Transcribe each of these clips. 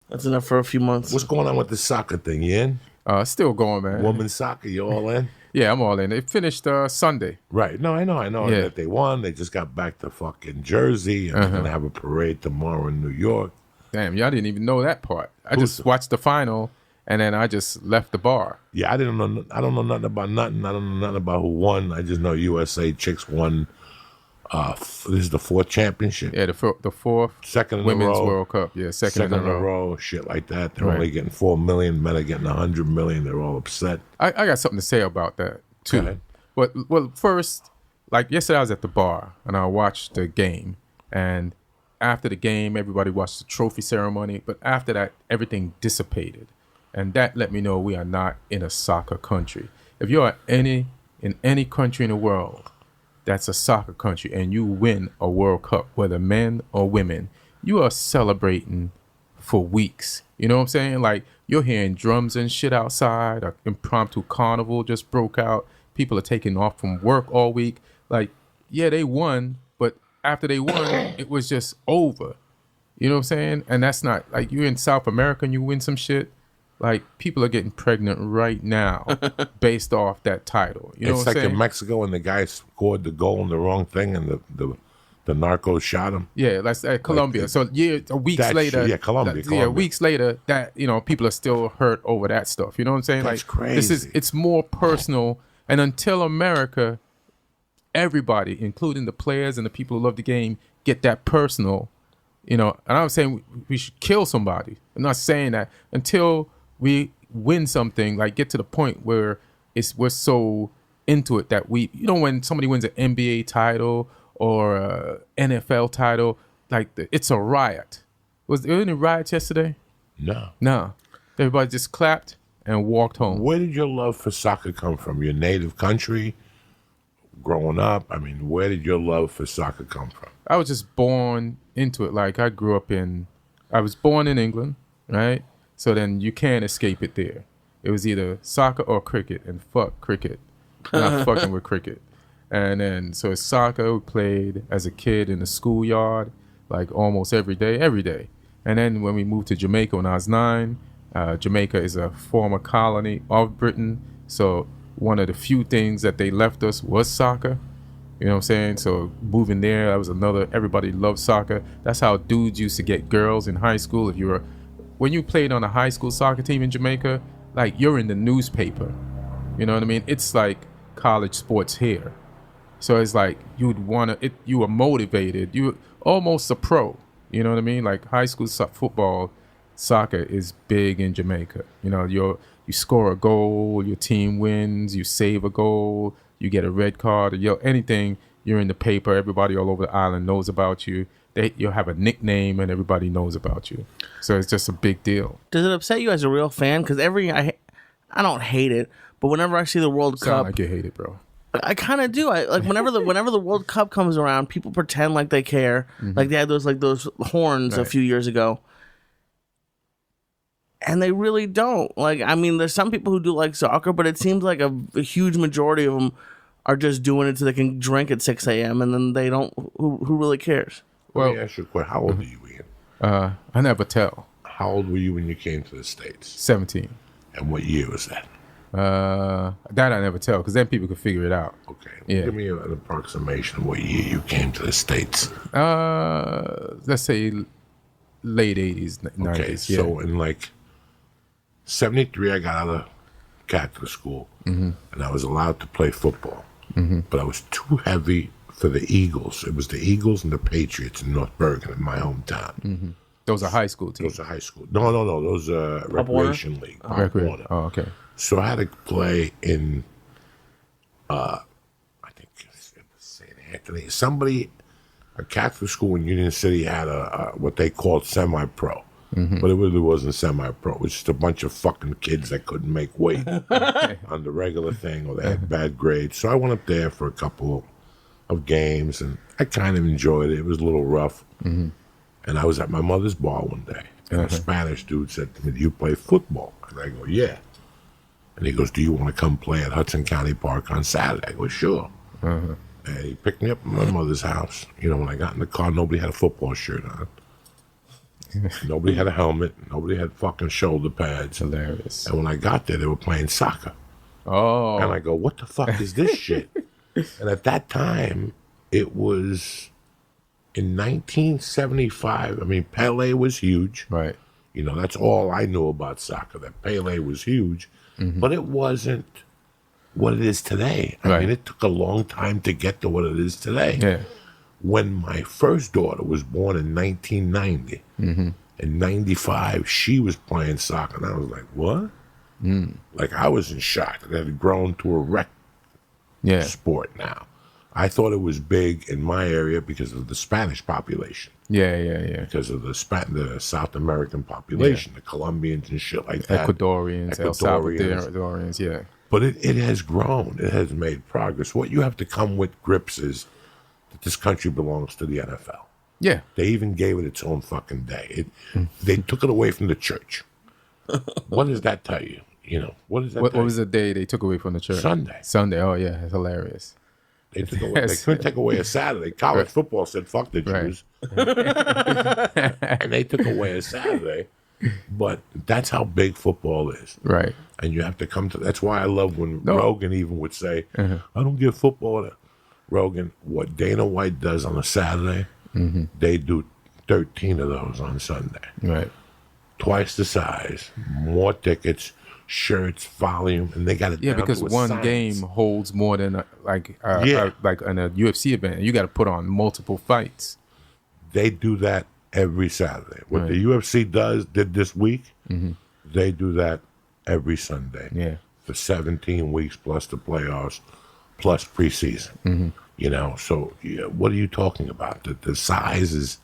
That's enough for a few months. What's going on with the soccer thing? You in? Still going, man. Women's soccer, you all in? Yeah, I'm all in. It finished Sunday. Right. No, I know Yeah. that they won. They just got back to fucking Jersey, and they're gonna have a parade tomorrow in New York. Damn, y'all didn't even know that part. I just watched the final, and then I just left the bar. Yeah, I don't know nothing about nothing. I don't know nothing about who won. I just know USA chicks won. This is the fourth championship. Yeah, the fourth Second in Women's a row. World Cup. Yeah, second in a row. Shit like that. They're only getting 4 million. Men are getting 100 million. They're all upset. I got something to say about that too. Okay. Well, first, like yesterday, I was at the bar and I watched the game. And after the game, everybody watched the trophy ceremony. But after that, everything dissipated, and that let me know we are not in a soccer country. If you're in any country in the world that's a soccer country and you win a World Cup, whether men or women, you are celebrating for weeks. You know what I'm saying? Like, you're hearing drums and shit outside. An impromptu carnival just broke out. People are taking off from work all week. Like, yeah, they won, but after they won, it was just over. You know what I'm saying? And that's not, like, you're in South America and you win some shit. Like, people are getting pregnant right now based off that title. You know It's what I'm like saying? in Mexico when the guy scored the goal in the wrong thing and the narcos shot him. Yeah, that's Colombia. Like so weeks that later, shit, yeah, Colombia. weeks later, that people are still hurt over that stuff. You know what I'm saying? That's like, crazy. It's more personal. And until America, everybody, including the players and the people who love the game, get that personal. And I'm saying we should kill somebody. I'm not saying that until we win something, like get to the point where we're so into it that when somebody wins an NBA title or a NFL title, like it's a riot. Was there any riots yesterday? No. Everybody just clapped and walked home. Where did your love for soccer come from? Your native country? Growing up? I mean, where did your love for soccer come from? I was just born into it. Like, I was born in England, right? So then you can't escape it there. It was either soccer or cricket, and fuck cricket. I'm not fucking with cricket. And then, so it's soccer. We played as a kid in the schoolyard, like almost every day. And then when we moved to Jamaica when I was 9, Jamaica is a former colony of Britain. So one of the few things that they left us was soccer. You know what I'm saying? So moving there, that was everybody loved soccer. That's how dudes used to get girls in high school. When you played on a high school soccer team in Jamaica, like, you're in the newspaper. You know what I mean? It's like college sports here. So it's like you were motivated. You were almost a pro. You know what I mean? Like, high school football, soccer is big in Jamaica. You score a goal, your team wins, you save a goal, you get a red card, anything, you're in the paper. Everybody all over the island knows about you. You'll have a nickname and everybody knows about you. So it's just a big deal. Does it upset you as a real fan? Because I don't hate it, but whenever I see the World Sound Cup, like you hate it, bro. I kind of do. Whenever the World Cup comes around, people pretend like they care. Mm-hmm. Like they had those horns a few years ago, and they really don't. Like, I mean, there's some people who do like soccer, but it seems like a huge majority of them are just doing it so they can drink at 6 a.m. and then they don't. Who really cares? Let me ask you a question. How old are you, Ian? I never tell. How old were you when you came to the States? 17. And what year was that? That I never tell, because then people could figure it out. Okay. Yeah. Give me an approximation of what year you came to the States. Let's say late 80s, 90s. Okay, so in like 73, I got out of Catholic school, and I was allowed to play football. But I was too heavy for the Eagles. It was the Eagles and the Patriots in North Bergen, in my hometown. Those are high school teams. Those are high school. No. Those are recreation league. Recreation. Oh, okay. So I had to play in, I think St. Anthony. A Catholic school in Union City had a what they called semi-pro. But it really wasn't semi-pro. It was just a bunch of fucking kids that couldn't make weight on the regular thing, or they had bad grades. So I went up there for a couple of games, and I kind of enjoyed it. It was a little rough. And I was at my mother's bar one day, and a Spanish dude said to me, "Do you play football?" And I go, "Yeah." And he goes, "Do you want to come play at Hudson County Park on Saturday?" I go, "Sure." And he picked me up at my mother's house. When I got in the car, nobody had a football shirt on. Nobody had a helmet. Nobody had fucking shoulder pads. Hilarious. And when I got there, they were playing soccer. Oh. And I go, what the fuck is this shit? And at that time, it was in 1975. I mean, Pele was huge. Right. You know, that's all I knew about soccer, that Pele was huge. But it wasn't what it is today. I mean, it took a long time to get to what it is today. Yeah. When my first daughter was born in 1990, in 95, she was playing soccer. And I was like, what? Like, I was in shock. It had grown to a rec sport now. I thought it was big in my area because of the Spanish population. Yeah. Because of the South American population, the Colombians and shit like that. Ecuadorians, El Salvadorians, yeah. But it has grown. It has made progress. What you have to come with grips is that this country belongs to the NFL. Yeah. They even gave it its own fucking day. They took it away from the church. What does that tell you? You know, what does that What tell was the day they took away from the church? Sunday. Sunday. Oh, yeah. It's hilarious. They took away. They couldn't take away a Saturday. College football said, fuck the Jews. And they took away a Saturday. But that's how big football is. Right. And you have to come to... That's why I love when Rogan even would say, I don't give football to... Rogan, what Dana White does on a Saturday, they do 13 of those on Sunday. Right. Twice the size, more tickets, shirts, volume, and they got it down because to a one science. game holds more than like in a UFC event. You got to put on multiple fights. They do that every Saturday. What the UFC did this week, they do that every Sunday. Yeah. For 17 weeks plus the playoffs, plus preseason. You know, so what are you talking about? The size is,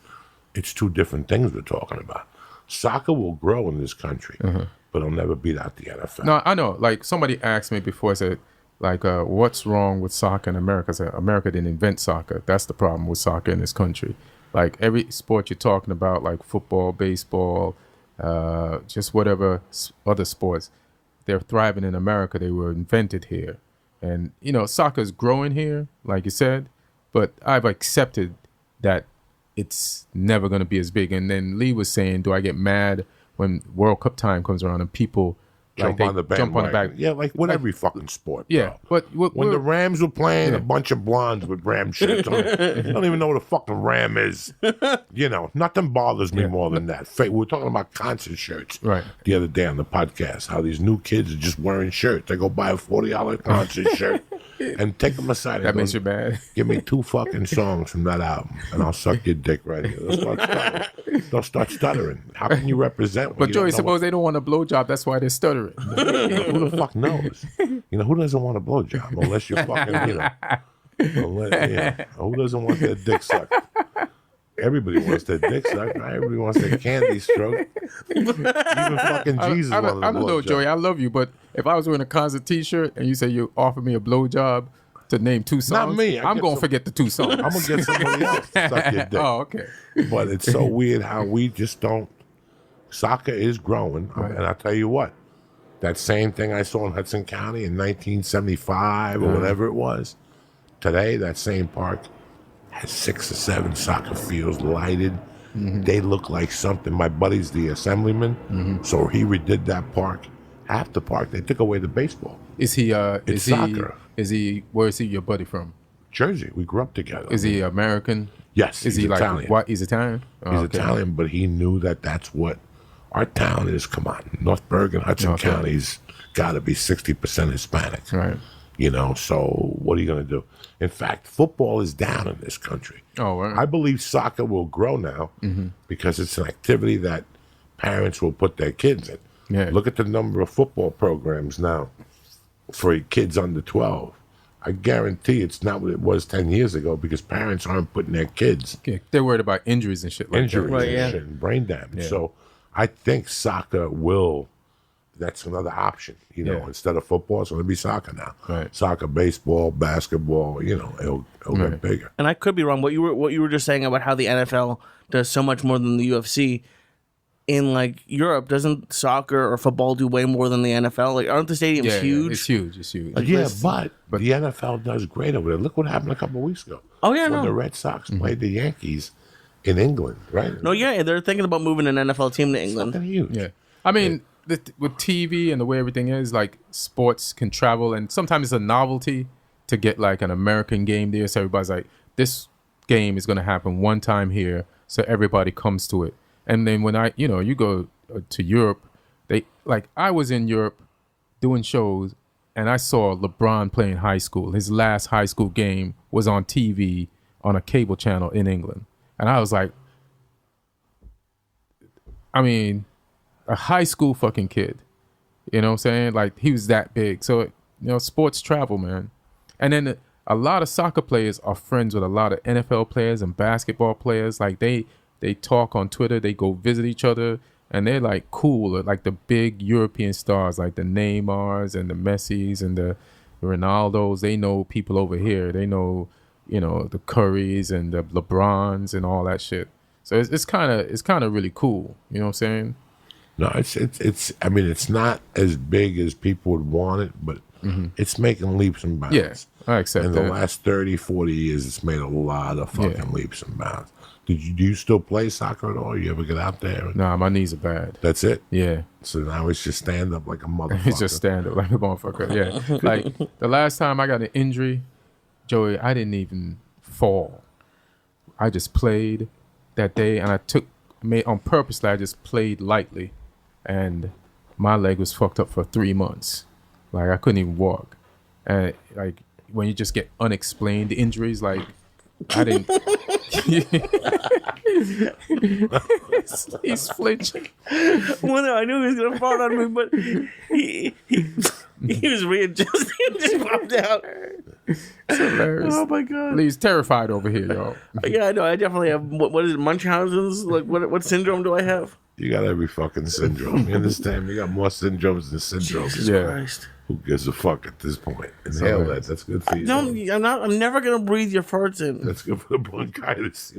it's two different things we're talking about. Soccer will grow in this country, but it'll never beat out the NFL. No, I know. Like somebody asked me before, said, like, what's wrong with soccer in America? I said, America didn't invent soccer. That's the problem with soccer in this country. Like every sport you're talking about, like football, baseball, just whatever other sports, they're thriving in America. They were invented here. And, you know, soccer is growing here, like you said, but I've accepted that it's never going to be as big. And then Lee was saying, do I get mad when World Cup time comes around and people jump on the back? Yeah, like with every fucking sport, bro. Yeah, but when the Rams were playing, a bunch of blondes with Ram shirts on, I don't even know what a fucking Ram is. You know, nothing bothers me more than that. We were talking about concert shirts the other day on the podcast, how these new kids are just wearing shirts. They go buy a $40 concert shirt and take them aside. That makes you bad. Give me 2 fucking songs from that album, and I'll suck your dick right here. They'll start stuttering. How can you represent? But Joey, suppose they don't want a blowjob. That's why they're stuttering. Who the fuck knows? You know, who doesn't want a blowjob unless you're fucking, who doesn't want their dick sucked? Everybody wants their dick sucked. Right? Everybody wants their candy stroked. Even fucking Jesus wanted a blowjob. I don't know, Joey. I love you, but if I was wearing a concert T-shirt and you say you offer me a blowjob to name 2 songs, not me. I'm going to forget the 2 songs. I'm going to get somebody else to suck your dick. Oh, okay. But it's so weird how we just don't. Soccer is growing, and I'll tell you what. That same thing I saw in Hudson County in 1975 or whatever it was. Today, that same park has 6 or 7 soccer fields lighted. They look like something. My buddy's the assemblyman, so he redid that park. Half the park, they took away the baseball. Is he? It's soccer. Is he? Where is he? Your buddy from? Jersey. We grew up together. Is he American? Yes. Is he Italian. like what? He's Italian. Oh, he's Italian, but he knew that that's what our town is. Come on, North Bergen, Hudson County's got to be 60% Hispanic. Right. You know, so what are you going to do? In fact, football is down in this country. Oh, right. I believe soccer will grow now because it's an activity that parents will put their kids in. Yeah. Look at the number of football programs now for kids under 12. I guarantee it's not what it was 10 years ago because parents aren't putting their kids. Yeah, they're worried about injuries and shit like that. And shit and brain damage. Yeah. So I think soccer will... That's another option, you know. Instead of football, it's going to be soccer now. Right. Soccer, baseball, basketball. You know, it'll get bigger. And I could be wrong. What you were just saying about how the NFL does so much more than the UFC. In like Europe, doesn't soccer or football do way more than the NFL? Like, aren't the stadiums huge? It's huge. It's huge. Like, but the NFL does great over there. Look what happened a couple of weeks ago. Oh yeah, when the Red Sox played the Yankees in England, right? No, yeah, they're thinking about moving an NFL team to England. Fucking huge. Yeah. I mean, with TV and the way everything is, like sports can travel, and sometimes it's a novelty to get like an American game there. So everybody's like, this game is going to happen one time here, so everybody comes to it. And then when you go to Europe, I was in Europe doing shows, and I saw LeBron playing high school. His last high school game was on TV on a cable channel in England, and I was like, I mean, a high school fucking kid, you know what I'm saying? Like, he was that big. So, sports travel, man. And then a lot of soccer players are friends with a lot of NFL players and basketball players. Like, they talk on Twitter, they go visit each other, and they're like cool, like the big European stars, like the Neymars and the Messis and the Ronaldos. They know people over here. They know, the Currys and the LeBrons and all that shit. So it's kind of really cool. You know what I'm saying? No, it's. I mean, it's not as big as people would want it, but it's making leaps and bounds. Yeah, I accept that. In the last 30, 40 years, it's made a lot of fucking leaps and bounds. Do you still play soccer at all? You ever get out there? Nah, my knees are bad. That's it? Yeah. So now it's just stand up like a motherfucker. It's just stand up like a motherfucker. Yeah. Like, the last time I got an injury, Joey, I didn't even fall. I just played that day, and on purpose, I just played lightly, and my leg was fucked up for 3 months. Like, I couldn't even walk. And like, when you just get unexplained injuries, like, I didn't. He's flinching. Well, no, I knew he was gonna fall on me, but he was readjusting and just popped out. It's hilarious. Oh my god! He's terrified over here, y'all. Yeah, I know. I definitely have. What is it? Munchausen's? Like, what syndrome do I have? You got every fucking syndrome. You understand? You got more syndromes than syndromes. Jesus Yeah. Christ. Who gives a fuck at this point? Inhale that. That's good for you. No, I'm not. I'm never gonna breathe your farts in. That's good for the bronchitis.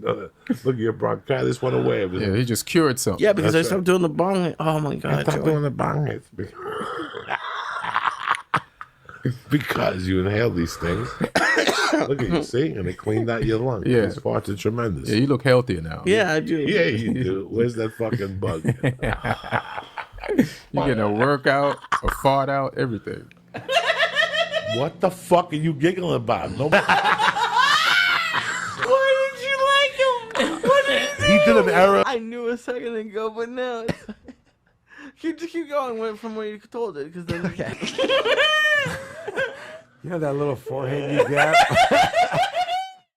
Look, your bronchitis went away. Yeah, he just cured something. Yeah, because That's I stopped doing the bong. Oh my god! Stop doing the bong hits. Because you inhale these things. Look at you, see? And it cleaned out your lungs. Yeah. These farts are tremendous. Yeah, you look healthier now. Yeah, I do. Yeah, you do. Where's that fucking bug? You getting a workout, a fart out, everything. What the fuck are you giggling about? No. Why did you like him? What did He did an error. I knew a second ago, but now it's... keep going from where you told it, because then You know that little forehand you got?